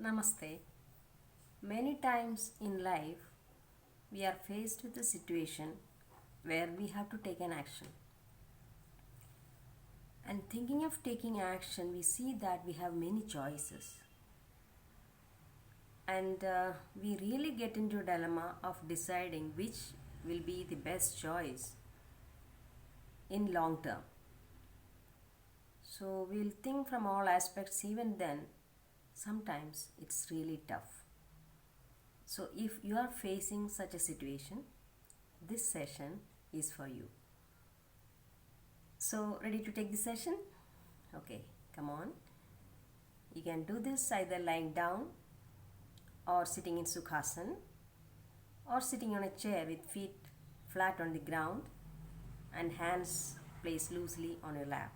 Namaste. Many times in life, we are faced with a situation where we have to take an action. And thinking of taking action, we see that we have many choices. And we really get into a dilemma of deciding which will be the best choice in long term. So we'll think from all aspects, even then, sometimes it's really tough. So, if you are facing such a situation, this session is for you. So, ready to take the session? Okay, come on. You can do this either lying down or sitting in Sukhasana or sitting on a chair with feet flat on the ground and hands placed loosely on your lap.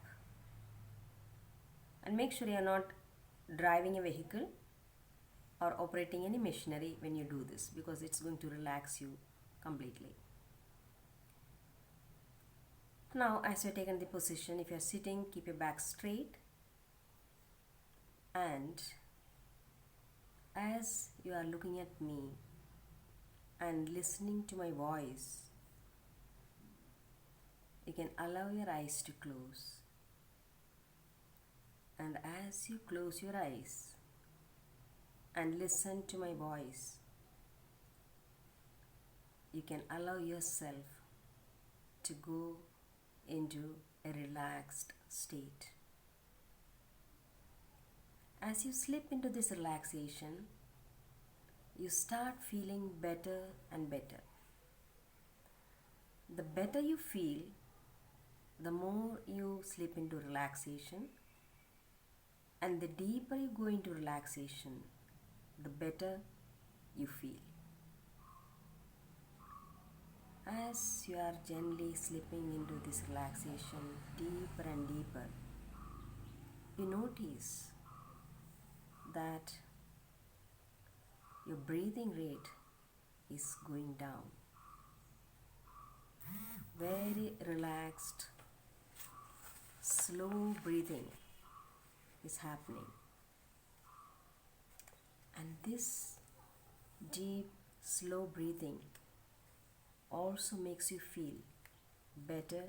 And make sure you are not driving a vehicle or operating any machinery when you do this, because it's going to relax you completely. Now, as you're taken the position, if you're sitting, keep your back straight, and as you are looking at me and listening to my voice, you can allow your eyes to close. And as you close your eyes and listen to my voice, you can allow yourself to go into a relaxed state. As you slip into this relaxation, you start feeling better and better. The better you feel, the more you slip into relaxation, and the deeper you go into relaxation, the better you feel. As you are gently slipping into this relaxation deeper and deeper, you notice that your breathing rate is going down. Very relaxed, slow breathing is happening. And this deep, slow breathing also makes you feel better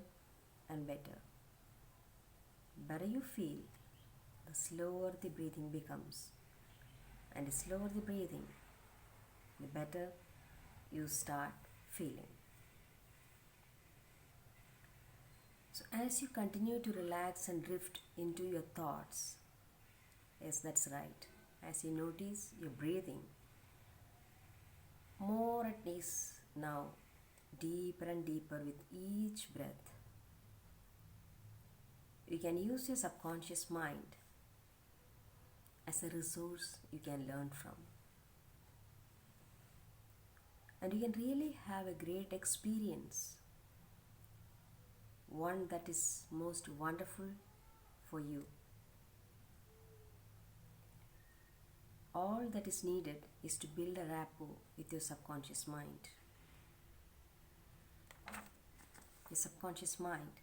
and better. Better you feel, the slower the breathing becomes. And the slower the breathing, the better you start feeling. So as you continue to relax and drift into your thoughts, yes, that's right, as you notice your breathing more at ease now, deeper and deeper with each breath, you can use your subconscious mind as a resource you can learn from. And you can really have a great experience, one that is most wonderful for you. All that is needed is to build a rapport with your subconscious mind. Your subconscious mind,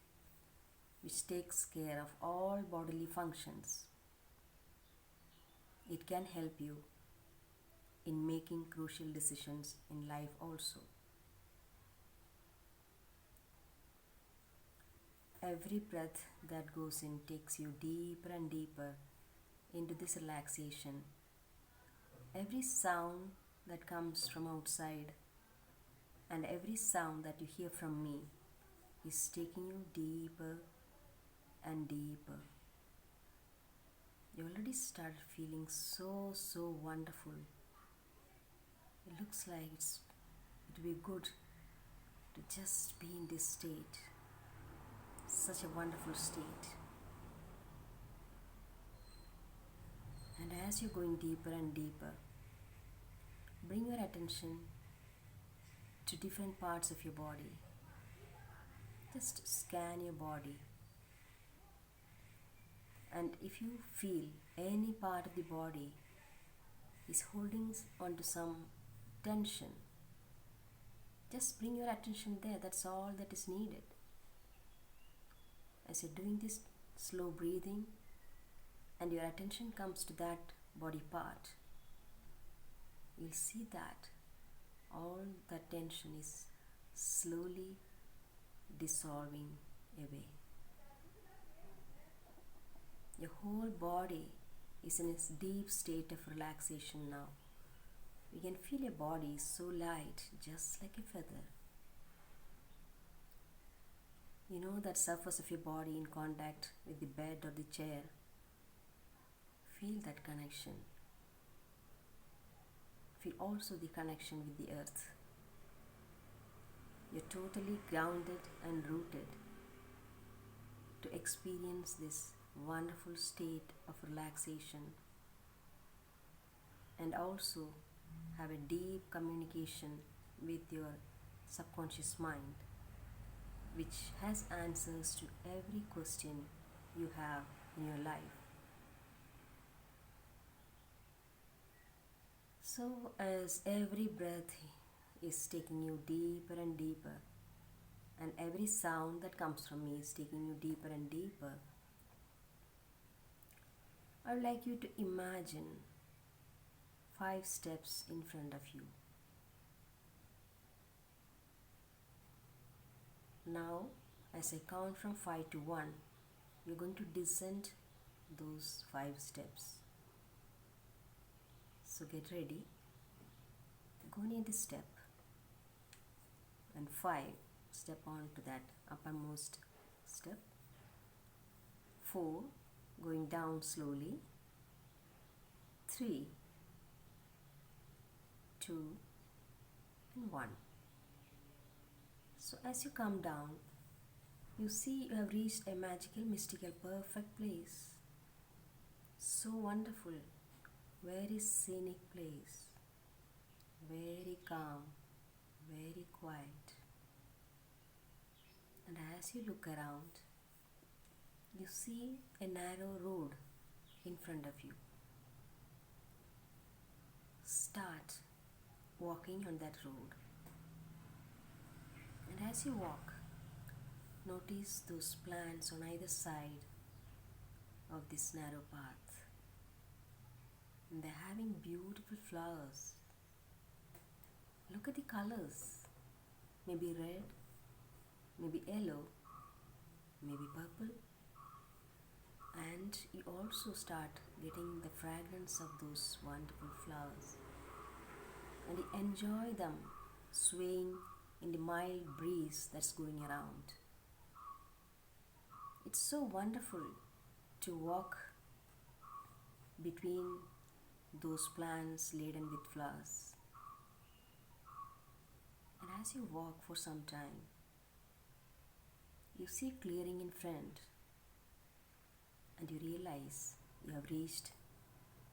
which takes care of all bodily functions. It can help you in making crucial decisions in life also. Every breath that goes in takes you deeper and deeper into this relaxation. Every sound that comes from outside and every sound that you hear from me is taking you deeper and deeper. You already started feeling so wonderful. It looks like it would be good to just be in this state. Such a wonderful state. And as you're going deeper and deeper, bring your attention to different parts of your body. Just scan your body. And if you feel any part of the body is holding onto some tension, just bring your attention there. That's all that is needed. As you're doing this slow breathing and your attention comes to that body part, you'll see that all that tension is slowly dissolving away. Your whole body is in a deep state of relaxation now. You can feel your body is so light, just like a feather. You know that surface of your body in contact with the bed or the chair. Feel that connection. Feel also the connection with the earth. You're totally grounded and rooted to experience this wonderful state of relaxation and also have a deep communication with your subconscious mind, which has answers to every question you have in your life. So, as every breath is taking you deeper and deeper, and every sound that comes from me is taking you deeper and deeper, I would like you to imagine 5 steps in front of you. Now, as I count from 5 to 1, you're going to descend those 5 steps. So get ready. Go near the step. And 5, step on to that uppermost step. 4, going down slowly. 3, 2, and 1. So as you come down, you see you have reached a magical, mystical, perfect place. So wonderful, very scenic place, very calm, very quiet. And as you look around, you see a narrow road in front of you. Start walking on that road. And as you walk, notice those plants on either side of this narrow path. And they're having beautiful flowers. Look at the colors. Maybe red, maybe yellow, maybe purple. And you also start getting the fragrance of those wonderful flowers. And you enjoy them swaying in the mild breeze that's going around. It's so wonderful to walk between those plants laden with flowers. And as you walk for some time, you see a clearing in front, and you realize you have reached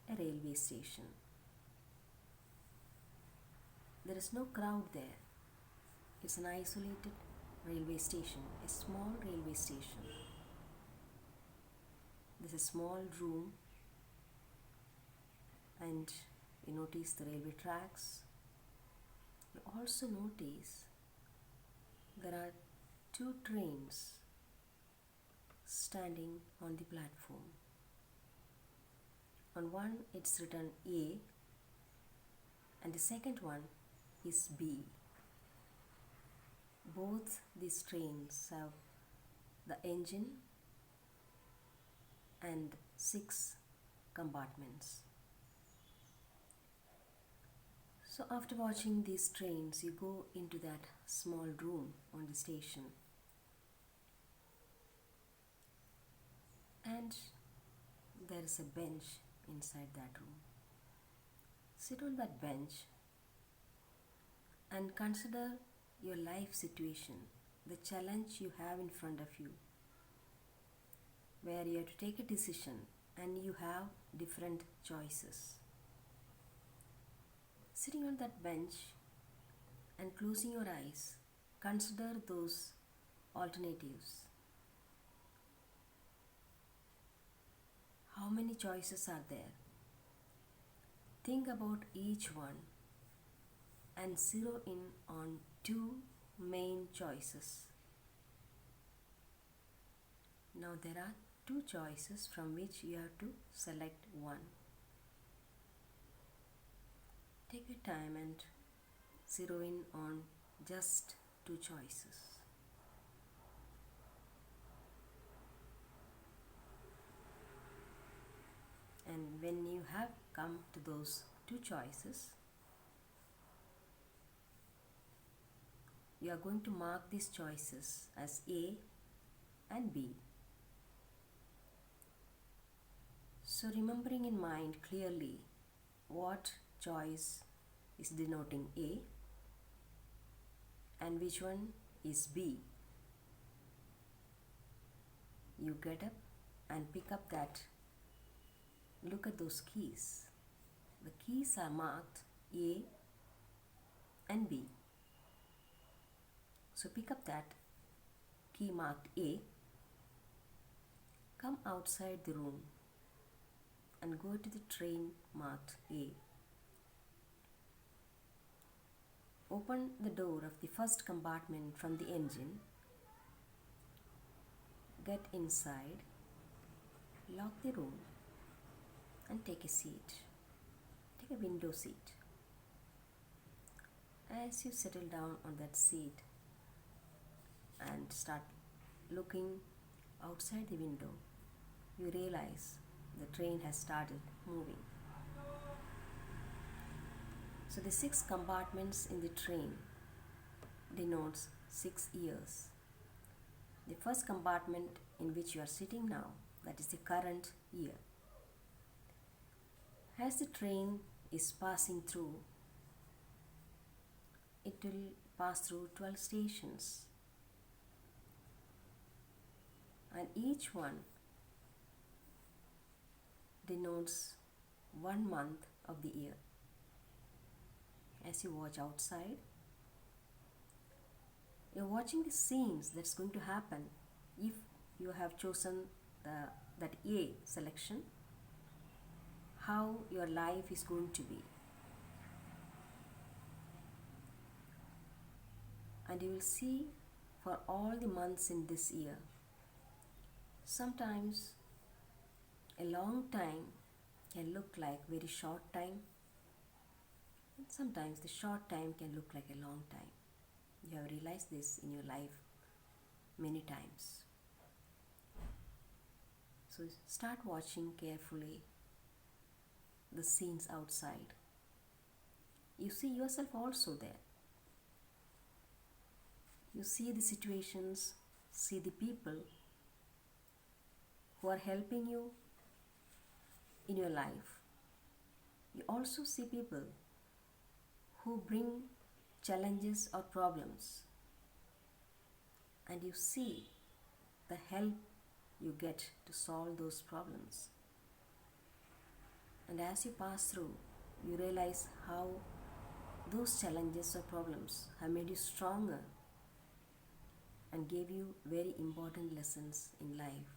a railway station. There is no crowd there. It's an isolated railway station, a small railway station. There's a small room, and you notice the railway tracks. You also notice there are 2 trains standing on the platform. On one it's written A, and the second one is B. Both these trains have the engine and 6 compartments. So after watching these trains, you go into that small room on the station. And there is a bench inside that room. Sit on that bench and consider your life situation, the challenge you have in front of you, where you have to take a decision and you have different choices. Sitting on that bench and closing your eyes, consider those alternatives. How many choices are there? Think about each one and zero in on 2 main choices. Now there are 2 choices from which you have to select one. Take Take your time and zero in on just two choices. And when you have come to those two choices, you are going to mark these choices as A and B. So remembering in mind clearly what choice is denoting A and which one is B, you get up and pick up that. Look at those keys. The keys are marked A and B. So pick up that key marked A, come outside the room and go to the train marked A. Open the door of the first compartment from the engine, get inside, lock the room and take a seat. Take a window seat. As you settle down on that seat and start looking outside the window, you realize the train has started moving. So the 6 compartments in the train denotes 6 years. The first compartment in which you are sitting now, that is the current year. As the train is passing through, it will pass through 12 stations, and each one denotes 1 month of the year. As you watch outside, you're watching the scenes that's going to happen if you have chosen that A selection, how your life is going to be. And you will see for all the months in this year, sometimes a long time can look like very short time, and sometimes the short time can look like a long time. You have realized this in your life many times. So start watching carefully the scenes outside. You see yourself also there. You see the situations, see the people who are helping you in your life. You also see people who bring challenges or problems, and you see the help you get to solve those problems. And as you pass through, you realize how those challenges or problems have made you stronger and gave you very important lessons in life.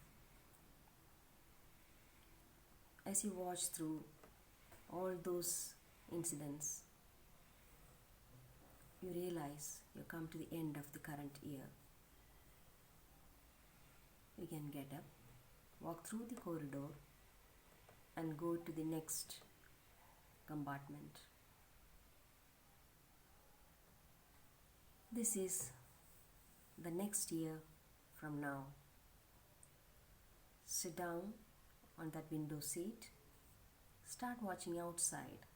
As you watch through all those incidents, you realize you come to the end of the current year. You can get up, walk through the corridor and go to the next compartment. This is the next year from now. Sit down on that window seat, start watching outside.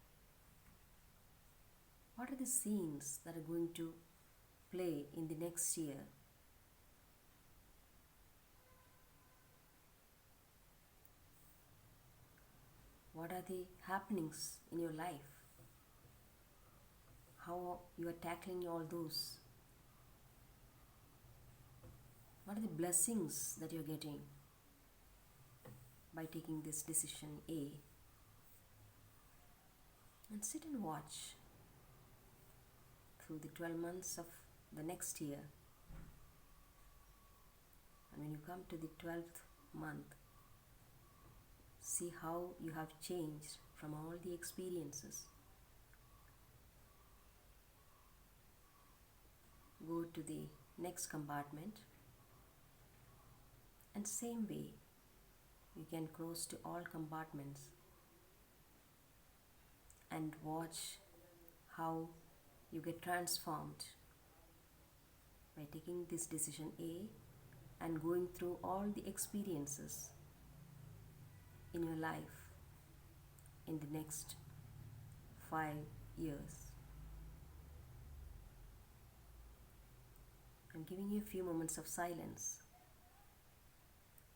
What are the scenes that are going to play in the next year? What are the happenings in your life? How you are tackling all those? What are the blessings that you're getting by taking this decision A? And sit and watch through the 12 months of the next year. And when you come to the 12th month, see how you have changed from all the experiences. Go to the next compartment, and same way you can cross to all compartments and watch how you get transformed by taking this decision A and going through all the experiences in your life in the next 5 years. I'm giving you a few moments of silence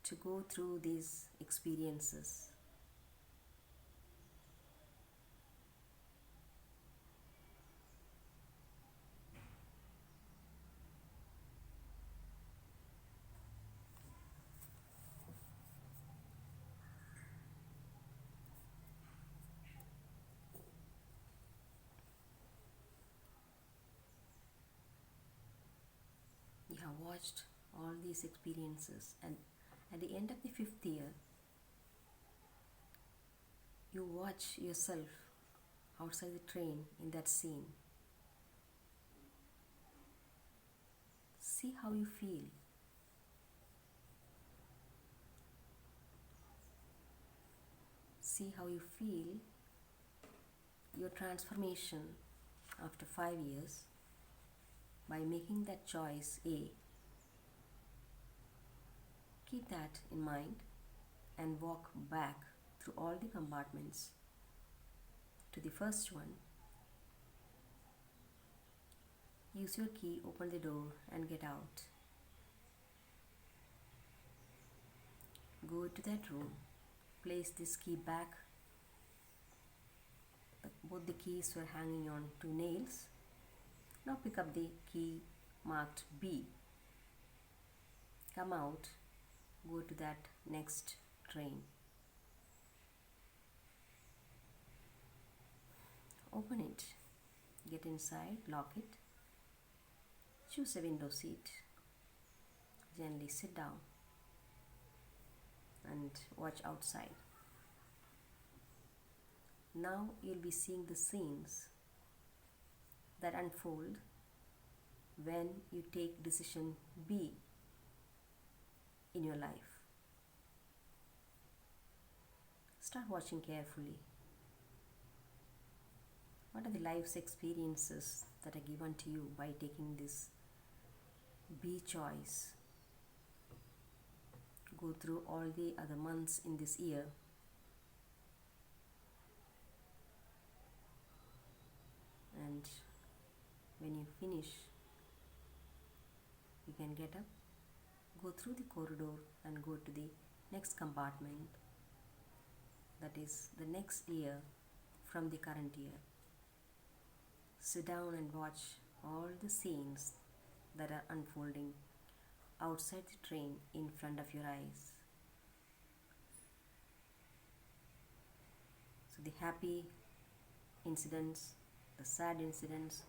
to go through these experiences. You have watched all these experiences, and at the end of the fifth year, you watch yourself outside the train in that scene. See how you feel. See how you feel your transformation after 5 years by making that choice A. Keep that in mind and walk back through all the compartments to the first one. Use your key, open the door and get out. Go to that room, place this key back. Both the keys were hanging on two nails. Now pick up the key marked B. Come out, go to that next train. Open it, get inside, lock it. Choose a window seat. Gently sit down and watch outside. Now you'll be seeing the scenes that unfold when you take decision B in your life. Start watching carefully. What are the life's experiences that are given to you by taking this B choice? Go through all the other months in this year. And when you finish, you can get up, go through the corridor and go to the next compartment, that is the next year from the current year. Sit down and watch all the scenes that are unfolding outside the train in front of your eyes. So the happy incidents, the sad incidents,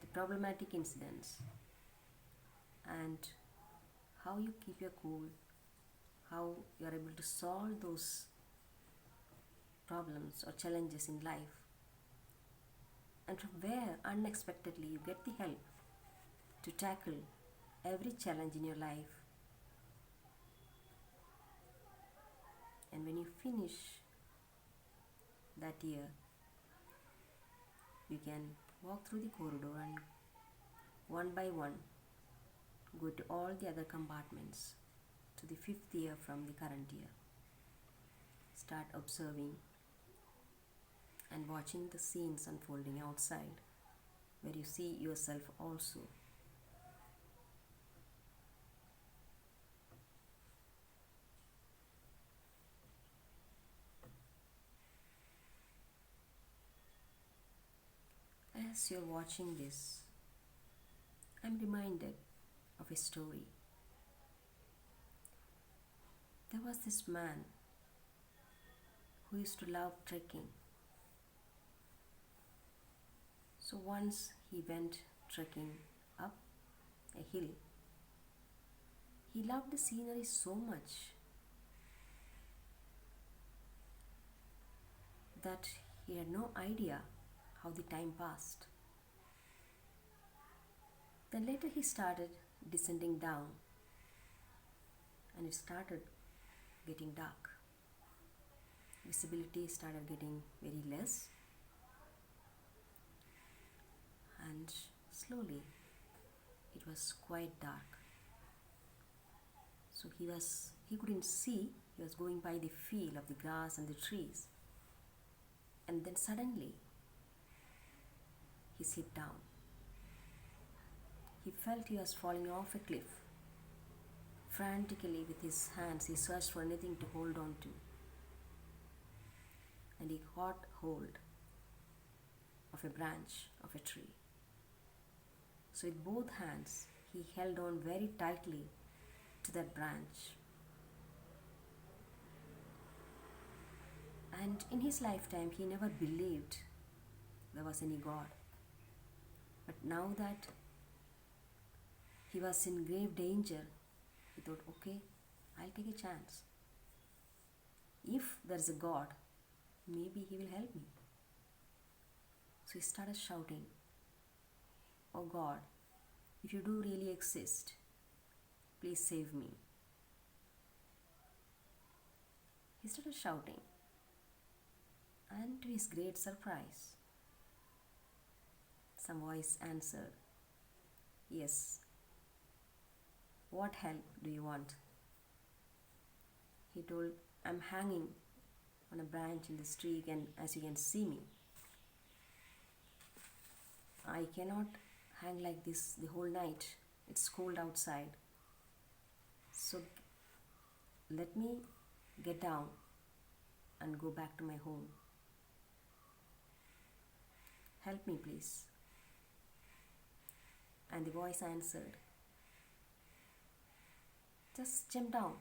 the problematic incidents, and how you keep your cool, how you are able to solve those problems or challenges in life, and from where unexpectedly you get the help to tackle every challenge in your life. And when you finish that year, you can walk through the corridor and one by one go to all the other compartments to the fifth year from the current year. Start observing and watching the scenes unfolding outside where you see yourself also. As you're watching this, I'm reminded of a story. There was this man who used to love trekking. So once he went trekking up a hill. He loved the scenery so much that he had no idea how the time passed. Then later he started descending down and it started getting dark. Visibility started getting very less. And slowly it was quite dark. So he couldn't see, he was going by the feel of the grass and the trees. And then suddenly he slipped down. He felt he was falling off a cliff. Frantically with his hands he searched for anything to hold on to. And he caught hold of a branch of a tree. So with both hands he held on very tightly to that branch. And in his lifetime he never believed there was any God. But now that he was in grave danger, he thought, okay, I'll take a chance. If there's a God, maybe he will help me. So he started shouting, "Oh God, if you do really exist, please save me." He started shouting, and to his great surprise, some voice answered, "Yes, what help do you want?" He told, "I'm hanging on a branch in this tree, and as you can see me, I cannot hang like this the whole night. It's cold outside. So let me get down and go back to my home. Help me, please." And the voice answered, "Just jump down.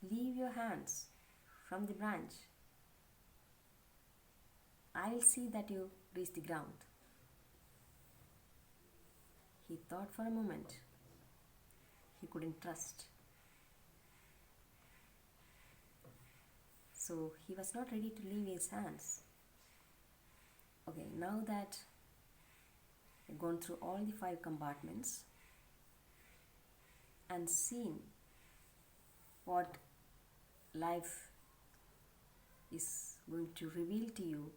Leave your hands from the branch. I'll see that you reach the ground." He thought for a moment. He couldn't trust. So he was not ready to leave his hands. Okay, now that we've gone through all the 5 compartments and seen what life is going to reveal to you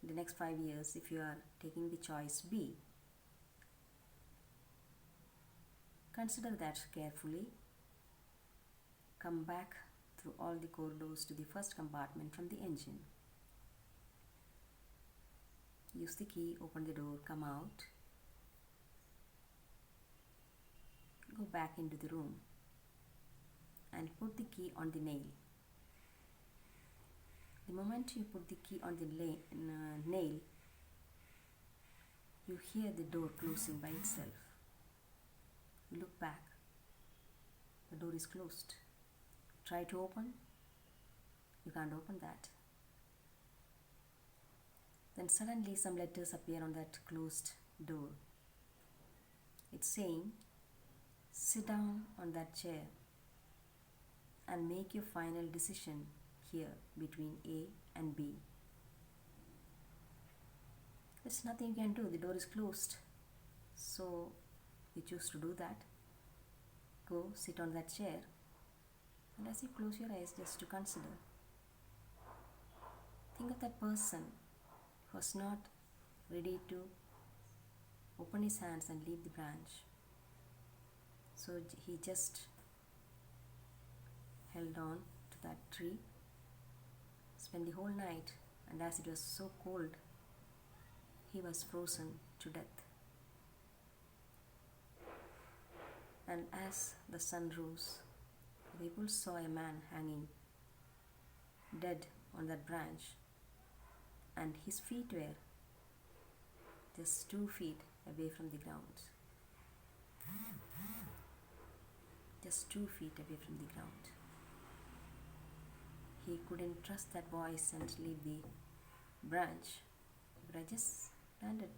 in the next 5 years if you are taking the choice B, consider that carefully. Come back through all the corridors to the first compartment from the engine. Use the key, open the door, come out. Go back into the room and put the key on the nail. The moment you put the key on the nail, you hear the door closing by itself. You look back. The door is closed. Try to open. You can't open that. Then suddenly some letters appear on that closed door. It's saying, "Sit down on that chair and make your final decision here between A and B." There's nothing you can do. The door is closed. So you choose to do that. Go sit on that chair, and as you close your eyes, just to consider, think of that person who was not ready to open his hands and leave the branch. So he just held on to that tree, spent the whole night, and as it was so cold, he was frozen to death. And as the sun rose, the people saw a man hanging dead on that branch, and his feet were just 2 feet away from the ground. Just 2 feet away from the ground. He couldn't trust that voice and leave the branch, but I just landed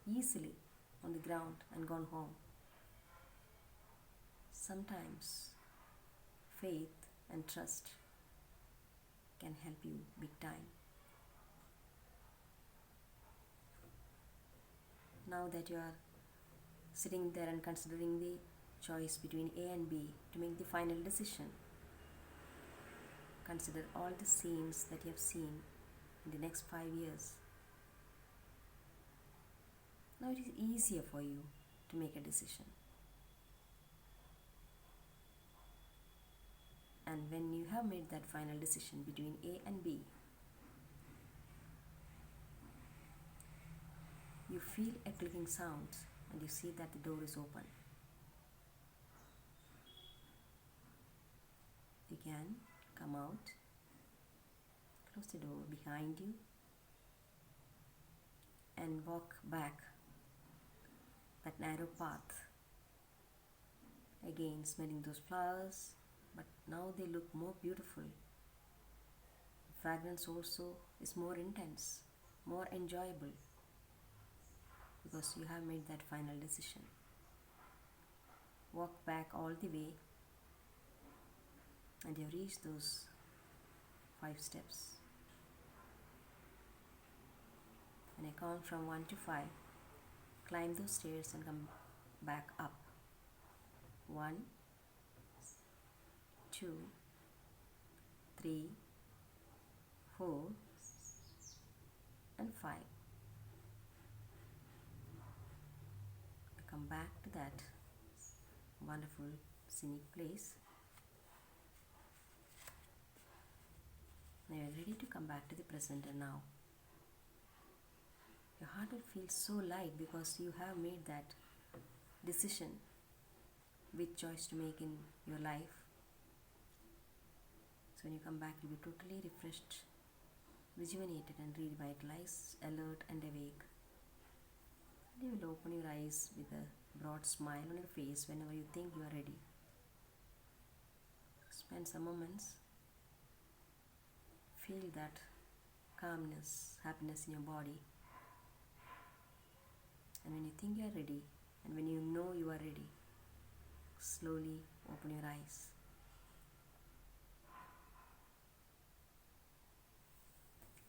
easily on the ground and gone home. Sometimes faith and trust can help you big time. Now that you are sitting there and considering the choice between A and B to make the final decision, consider all the scenes that you have seen in the next 5 years. Now it is easier for you to make a decision. And when you have made that final decision between A and B, you feel a clicking sound and you see that the door is open. You can come out, close the door behind you, and walk back that narrow path. Again, smelling those flowers, but now they look more beautiful. The fragrance also is more intense, more enjoyable, because you have made that final decision. Walk back all the way and you reach those 5 steps. When I count from 1 to 5, climb those stairs and come back up. 1, 2, 3, 4, and 5. Come back to that wonderful scenic place. Now you are ready to come back to the present and now. Your heart will feel so light because you have made that decision which choice to make in your life. So when you come back, you'll be totally refreshed, rejuvenated and revitalized, alert and awake. And you will open your eyes with a broad smile on your face whenever you think you are ready. Spend some moments. Feel that calmness, happiness in your body. And when you think you are ready, and when you know you are ready, slowly open your eyes.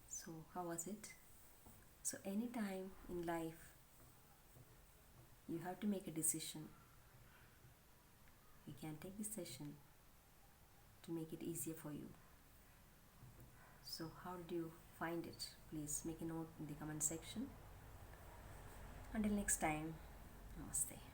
So, how was it? So, anytime in life you have to make a decision, you can take this session to make it easier for you. So, how did you find it? Please make a note in the comment section. Until next time, namaste.